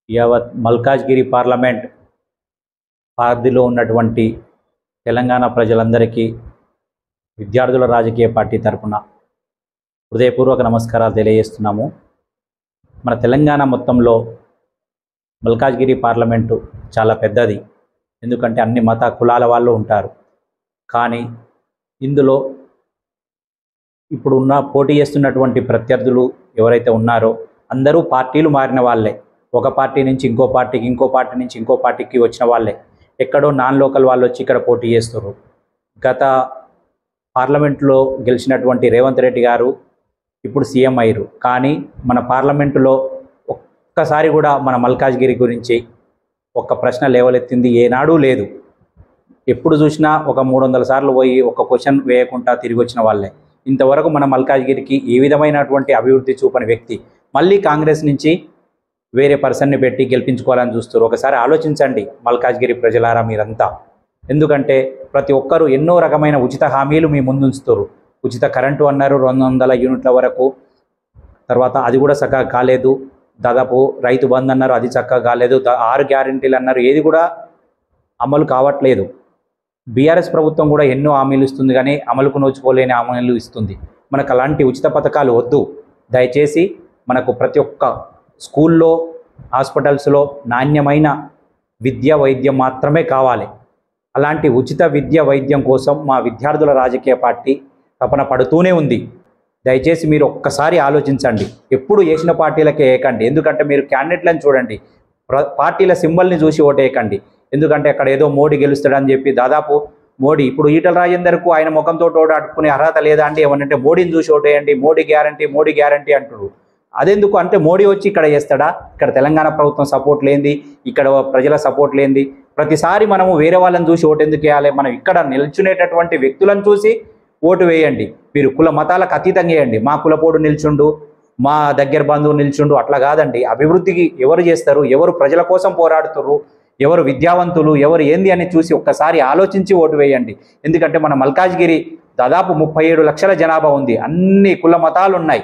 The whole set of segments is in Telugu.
యావత్ మల్కాజ్గిరి పార్లమెంట్ పరిధిలో ఉన్నటువంటి తెలంగాణ ప్రజలందరికీ విద్యార్థుల రాజకీయ పార్టీ తరపున హృదయపూర్వక నమస్కారాలు తెలియజేస్తున్నాము. మన తెలంగాణ మొత్తంలో మల్కాజ్గిరి పార్లమెంటు చాలా పెద్దది. ఎందుకంటే అన్ని మత కులాల వాళ్ళు ఉంటారు. కానీ ఇందులో ఇప్పుడున్న పోటీ చేస్తున్నటువంటి ప్రత్యర్థులు ఎవరైతే ఉన్నారో అందరూ పార్టీలు మారిన వాళ్ళే. ఒక పార్టీ నుంచి ఇంకో పార్టీకి, ఇంకో పార్టీ నుంచి ఇంకో పార్టీకి వచ్చిన వాళ్ళే. ఎక్కడో నాన్ లోకల్ వాళ్ళు వచ్చి ఇక్కడ పోటీ చేస్తారు. గత పార్లమెంట్లో గెలిచినటువంటి రేవంత్ రెడ్డి గారు ఇప్పుడు సీఎం అయ్యారు. కానీ మన పార్లమెంటులో ఒక్కసారి కూడా మన మల్కాజ్గిరి గురించి ఒక్క ప్రశ్న లేవలెత్తింది ఏనాడూ లేదు. ఎప్పుడు చూసినా ఒక 300 సార్లు పోయి ఒక క్వశ్చన్ వేయకుండా తిరిగి వచ్చిన వాళ్ళే. ఇంతవరకు మన మల్కాజ్గిరికి ఏ విధమైనటువంటి అభివృద్ధి చూపని వ్యక్తి మళ్ళీ కాంగ్రెస్ నుంచి వేరే పర్సన్ని పెట్టి గెలిపించుకోవాలని చూస్తారు. ఒకసారి ఆలోచించండి మల్కాజ్గిరి ప్రజలారా మీరంతా. ఎందుకంటే ప్రతి ఒక్కరూ ఎన్నో రకమైన ఉచిత హామీలు మీ ముందు ఉంచుతారు. ఉచిత కరెంటు అన్నారు 200 యూనిట్ల వరకు, తర్వాత అది కూడా చక్కగా కాలేదు. దాదాపు రైతు బంధు అన్నారు, అది చక్కగా కాలేదు. 6 గ్యారెంటీలు అన్నారు, ఏది కూడా అమలు కావట్లేదు. బీఆర్ఎస్ ప్రభుత్వం కూడా ఎన్నో హామీలు ఇస్తుంది, కానీ అమలుకు నోచుకోలేని హామీలు ఇస్తుంది. మనకు అలాంటి ఉచిత పథకాలు వద్దు. దయచేసి మనకు ప్రతి ఒక్క స్కూల్లో, హాస్పిటల్స్లో నాణ్యమైన విద్య వైద్యం మాత్రమే కావాలి. అలాంటి ఉచిత విద్య వైద్యం కోసం మా విద్యార్థుల రాజకీయ పార్టీ తపన పడుతూనే ఉంది. దయచేసి మీరు ఒక్కసారి ఆలోచించండి. ఎప్పుడు వేసిన పార్టీలకే వేయకండి. ఎందుకంటే మీరు క్యాండిడేట్లను చూడండి, పార్టీల సింబల్ని చూసి ఓటేయకండి. ఎందుకంటే అక్కడ ఏదో మోడీ గెలుస్తాడని చెప్పి దాదాపు మోడీ ఇప్పుడు ఈటల రాజేందర్కు ఆయన ముఖంతో ఓటాడుకునే అర్హత లేదా అండి? ఏమనంటే మోడీని చూసి ఓటేయండి, మోడీ గ్యారంటీ అంటారు. అదెందుకు అంటే మోడీ వచ్చి ఇక్కడ చేస్తాడా? ఇక్కడ తెలంగాణ ప్రభుత్వం సపోర్ట్ లేనిది, ఇక్కడ ప్రజల సపోర్ట్ లేనిది ప్రతిసారి మనము వేరే వాళ్ళని చూసి ఓటు ఎందుకు వేయాలి? మనం ఇక్కడ నిల్చునేటటువంటి వ్యక్తులను చూసి ఓటు వేయండి. మీరు కుల మతాలకు అతీతంగా వేయండి. మా కులపోడు నిల్చుండు, మా దగ్గర బంధువు నిల్చుండు, అట్లా కాదండి. అభివృద్ధికి ఎవరు చేస్తారు, ఎవరు ప్రజల కోసం పోరాడుతారు, ఎవరు విద్యావంతులు, ఎవరు ఏంది అని చూసి ఒక్కసారి ఆలోచించి ఓటు వేయండి. ఎందుకంటే మన మల్కాజ్గిరి దాదాపు 37 లక్షల జనాభా ఉంది. అన్ని కుల మతాలు ఉన్నాయి.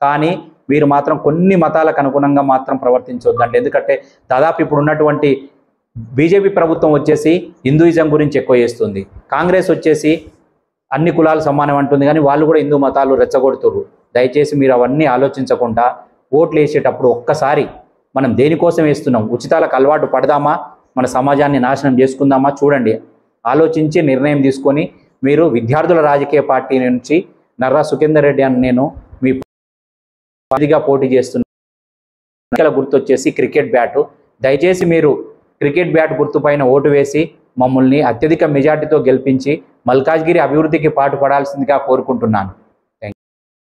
కానీ మీరు మాత్రం కొన్ని మతాలకు అనుగుణంగా మాత్రం ప్రవర్తించవద్దండి. ఎందుకంటే దాదాపు ఇప్పుడు ఉన్నటువంటి బీజేపీ ప్రభుత్వం వచ్చేసి హిందూయిజం గురించి ఎక్కువ చేస్తుంది. కాంగ్రెస్ వచ్చేసి అన్ని కులాలు సమానం అంటుంది, కానీ వాళ్ళు కూడా హిందూ మతాలు రెచ్చగొడుతుర్రు. దయచేసి మీరు అవన్నీ ఆలోచించకుండా ఓట్లు వేసేటప్పుడు ఒక్కసారి మనం దేనికోసం వేస్తున్నాం, ఉచితాలకు అలవాటు పడదామా, మన సమాజాన్ని నాశనం చేసుకుందామా చూడండి. ఆలోచించి నిర్ణయం తీసుకొని మీరు విద్యార్థుల రాజకీయ పార్టీ నుంచి నర్రా సుఖేందర్ రెడ్డి అని నేను మీ పార్టీగా పోటీ చేస్తున్న గుర్తు వచ్చేసి క్రికెట్ బ్యాటు. దయచేసి మీరు క్రికెట్ బ్యాట్ గుర్తుపైన ఓటు వేసి మమ్మల్ని అత్యధిక మెజార్టీతో గెలిపించి మల్కాజ్గిరి అభివృద్ధికి పాటుపడాల్సిందిగా కోరుకుంటున్నాను.